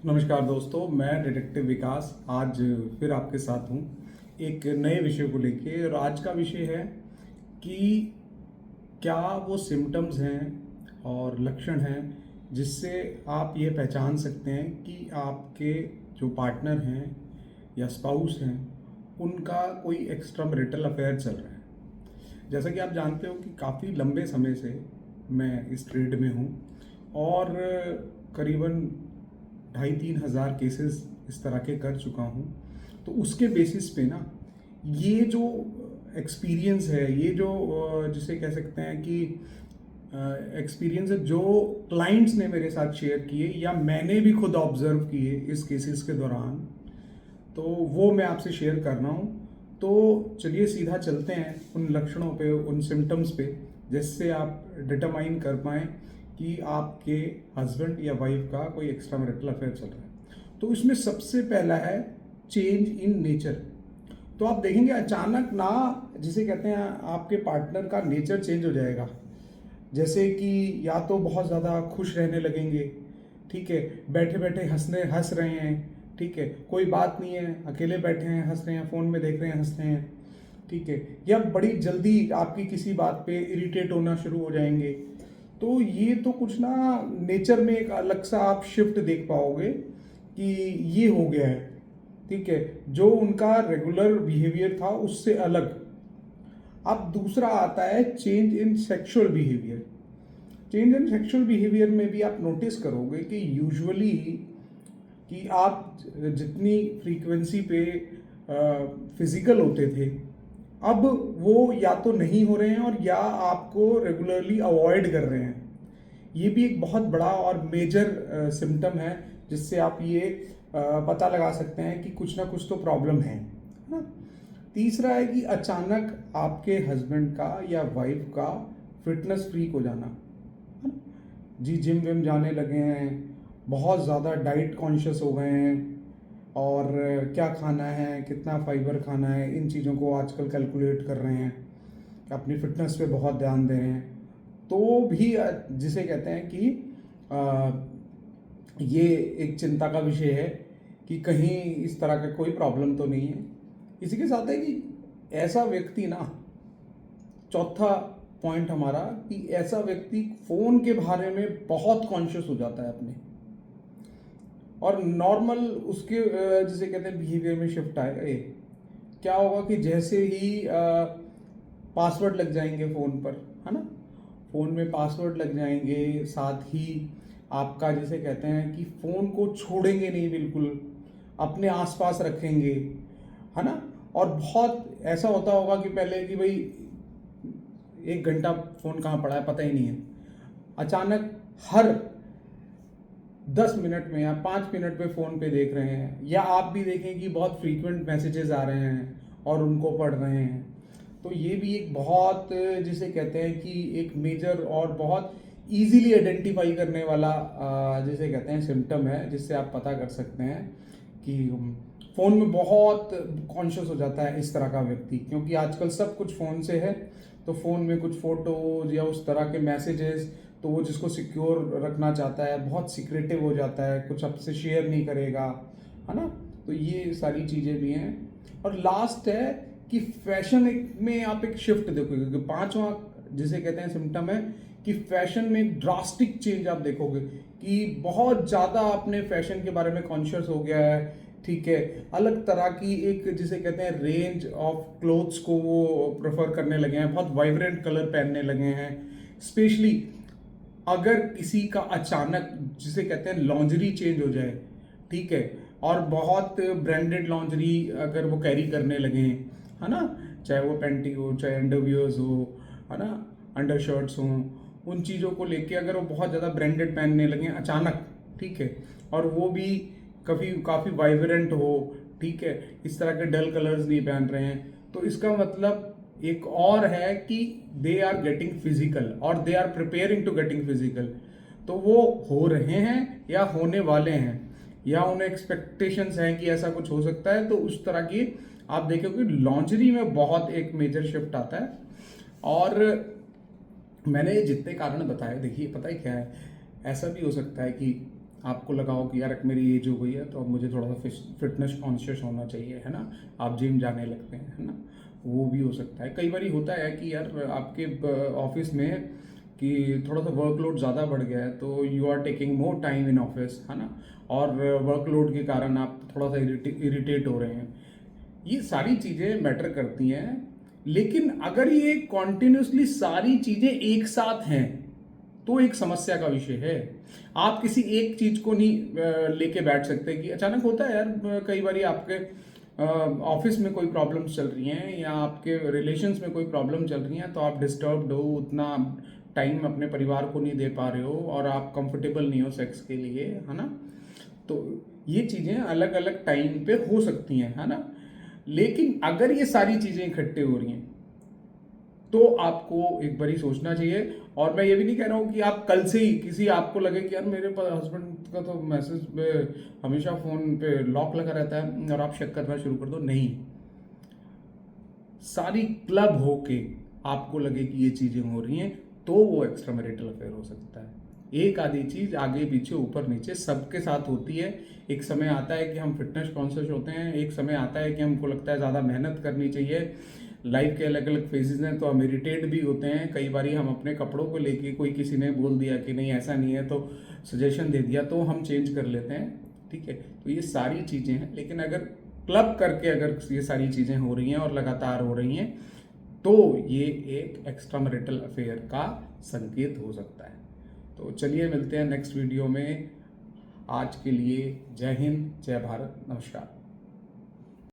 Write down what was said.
नमस्कार दोस्तों, मैं डिटेक्टिव विकास आज फिर आपके साथ हूँ एक नए विषय को लेके। और आज का विषय है कि क्या वो सिम्टम्स हैं और लक्षण हैं जिससे आप ये पहचान सकते हैं कि आपके जो पार्टनर हैं या स्पाउस हैं उनका कोई एक्स्ट्रा मैरिटल अफेयर चल रहा है। जैसा कि आप जानते हो कि काफ़ी लंबे समय से मैं इस ट्रेड में हूँ और करीबन 2,500-3,000 केसेस इस तरह के कर चुका हूँ। तो उसके बेसिस पे ना ये जो एक्सपीरियंस है, ये जो जिसे कह सकते हैं कि एक्सपीरियंस है जो क्लाइंट्स ने मेरे साथ शेयर किए या मैंने भी खुद ऑब्जर्व किए इस केसेस के दौरान, तो वो मैं आपसे शेयर कर रहा हूँ। तो चलिए सीधा चलते हैं उन लक्षणों पे, उन सिम्टम्स पे, जिससे आप डिटरमाइन कर पाएँ कि आपके हस्बैंड या वाइफ का कोई एक्स्ट्रा मैरिटल अफेयर चल रहा है। तो इसमें सबसे पहला है चेंज इन नेचर। तो आप देखेंगे अचानक ना, जिसे कहते हैं आपके पार्टनर का नेचर चेंज हो जाएगा। जैसे कि या तो बहुत ज़्यादा खुश रहने लगेंगे, ठीक है, बैठे बैठे हंस रहे हैं, ठीक है, कोई बात नहीं है, अकेले बैठे हैं हंस रहे हैं, फ़ोन में देख रहे हैं हंस रहे हैं, ठीक है, या बड़ी जल्दी आपकी किसी बात पे इरिटेट होना शुरू हो जाएंगे। तो ये तो कुछ ना नेचर में एक अलग सा आप शिफ्ट देख पाओगे कि ये हो गया है, ठीक है, जो उनका रेगुलर बिहेवियर था उससे अलग। अब दूसरा आता है change in sexual behaviour. Change in sexual behaviour में भी आप नोटिस करोगे कि यूजुअली कि आप जितनी फ्रीक्वेंसी पे फिजिकल होते थे, अब वो या तो नहीं हो रहे हैं और या आपको रेगुलरली अवॉइड कर रहे हैं। ये भी एक बहुत बड़ा और मेजर सिम्टम है जिससे आप ये पता लगा सकते हैं कि कुछ ना कुछ तो प्रॉब्लम है ना। तीसरा है कि अचानक आपके हस्बैंड का या वाइफ का फिटनेस फ्रीक हो जाना, है ना? जी, जिम विम जाने लगे हैं, बहुत ज़्यादा डाइट कॉन्शियस हो गए हैं, और क्या खाना है, कितना फाइबर खाना है, इन चीज़ों को आजकल कैलकुलेट कर रहे हैं, अपनी फिटनेस पे बहुत ध्यान दे रहे हैं। तो भी जिसे कहते हैं कि ये एक चिंता का विषय है कि कहीं इस तरह का कोई प्रॉब्लम तो नहीं है। इसी के साथ है कि ऐसा व्यक्ति ना, चौथा पॉइंट हमारा, कि ऐसा व्यक्ति फ़ोन के बारे में बहुत कॉन्शियस हो जाता है अपने, और नॉर्मल उसके जिसे कहते हैं बिहेवियर में शिफ्ट आएगा। ये क्या होगा कि जैसे ही पासवर्ड लग जाएंगे फ़ोन पर, है ना, फ़ोन में पासवर्ड लग जाएंगे, साथ ही आपका जिसे कहते हैं कि फ़ोन को छोड़ेंगे नहीं, बिल्कुल अपने आसपास रखेंगे, है ना। और बहुत ऐसा होता होगा कि पहले कि भाई 1 घंटा फ़ोन कहाँ पड़ा है पता ही नहीं है, अचानक हर 10 मिनट में या 5 मिनट पे फ़ोन पे देख रहे हैं, या आप भी देखें कि बहुत फ्रीक्वेंट मैसेजेस आ रहे हैं और उनको पढ़ रहे हैं। तो ये भी एक बहुत जिसे कहते हैं कि एक मेजर और बहुत इजीली आइडेंटिफाई करने वाला जिसे कहते हैं सिम्टम है, जिससे आप पता कर सकते हैं कि फ़ोन में बहुत कॉन्शियस हो जाता है इस तरह का व्यक्ति, क्योंकि आजकल सब कुछ फ़ोन से है। तो फ़ोन में कुछ फ़ोटोज़ या उस तरह के मैसेजेस, तो वो जिसको सिक्योर रखना चाहता है बहुत सिक्रेटिव हो जाता है, कुछ आपसे शेयर नहीं करेगा, है ना। तो ये सारी चीज़ें भी हैं। और लास्ट है कि फैशन में आप एक शिफ्ट देखोगे, क्योंकि पांचवा जिसे कहते हैं सिम्टम है कि फैशन में एक ड्रास्टिक चेंज आप देखोगे कि बहुत ज़्यादा अपने फैशन के बारे में कॉन्शियस हो गया है, ठीक है, अलग तरह की एक जिसे कहते हैं रेंज ऑफ क्लोथ्स को वो प्रेफर करने लगे हैं, बहुत वाइब्रेंट कलर पहनने लगे हैं। स्पेशली अगर किसी का अचानक जिसे कहते हैं लॉन्जरी चेंज हो जाए, ठीक है, और बहुत ब्रांडेड लॉन्जरी अगर वो कैरी करने लगे, है ना, चाहे वो पैंटी हो, चाहे अंडरवियर्स हो, है ना, अंडर शर्ट्स हों, उन चीज़ों को लेके अगर वो बहुत ज़्यादा ब्रांडेड पहनने लगे अचानक, ठीक है, और वो भी काफ़ी वाइब्रेंट हो, ठीक है, इस तरह के डल कलर्स नहीं पहन रहे हैं, तो इसका मतलब एक और है कि दे आर गेटिंग फिजिकल और they are preparing to getting physical. तो वो हो रहे हैं या होने वाले हैं, या उन्हें एक्सपेक्टेशंस हैं कि ऐसा कुछ हो सकता है। तो उस तरह की आप देखोगे लॉन्जरी में बहुत एक मेजर शिफ्ट आता है। और मैंने जितने कारण बताए, देखिए पता है क्या है, ऐसा भी हो सकता है कि आपको लगा हो कि यार मेरी एज हो गई है तो अब मुझे थोड़ा सा फिटनेस कॉन्शियस होना चाहिए, है ना, आप जिम जाने लगते हैं, है ना, वो भी हो सकता है। कई बार होता है कि यार आपके ऑफिस में कि थोड़ा सा वर्कलोड ज़्यादा बढ़ गया है तो you are taking more time in office, है ना, और वर्कलोड के कारण आप थोड़ा सा इरिटेट हो रहे हैं। ये सारी चीज़ें मैटर करती हैं, लेकिन अगर ये कॉन्टिन्यूसली सारी चीज़ें एक साथ हैं तो एक समस्या का विषय है। आप किसी एक चीज को नहीं लेके बैठ सकते कि अचानक होता है यार, कई बार आपके ऑफिस में कोई प्रॉब्लम्स चल रही हैं या आपके रिलेशंस में कोई प्रॉब्लम चल रही हैं तो आप डिस्टर्ब्ड हो, उतना टाइम अपने परिवार को नहीं दे पा रहे हो और आप कंफर्टेबल नहीं हो सेक्स के लिए, है ना। तो ये चीज़ें अलग अलग टाइम पे हो सकती हैं, है ना। लेकिन अगर ये सारी चीज़ें इकट्ठे हो रही हैं तो आपको एक बारी सोचना चाहिए। और मैं ये भी नहीं कह रहा हूँ कि आप कल से ही किसी आपको लगे कि यार मेरे हस्बैंड का तो मैसेज पे हमेशा फ़ोन पे लॉक लगा रहता है और आप चेक करना शुरू कर दो, नहीं। सारी क्लब होके आपको लगे कि ये चीज़ें हो रही हैं तो वो एक्स्ट्रा मैरिटल अफेयर हो सकता है। एक आधी चीज़ आगे पीछे ऊपर नीचे सबके साथ होती है। एक समय आता है कि हम फिटनेस कॉन्शियस होते हैं, एक समय आता है कि हमको लगता है ज़्यादा मेहनत करनी चाहिए। लाइफ के अलग अलग फेजेस हैं तो हम इरिटेट भी होते हैं। कई बार हम अपने कपड़ों को लेके कोई किसी ने बोल दिया कि नहीं ऐसा नहीं है तो सजेशन दे दिया तो हम चेंज कर लेते हैं, ठीक है। तो ये सारी चीज़ें हैं, लेकिन अगर क्लब करके अगर ये सारी चीज़ें हो रही हैं और लगातार हो रही हैं तो ये एक एक्स्ट्रा मैरिटल अफेयर का संकेत हो सकता है। तो चलिए मिलते हैं नेक्स्ट वीडियो में। आज के लिए जय हिंद, जय भारत, नमस्कार।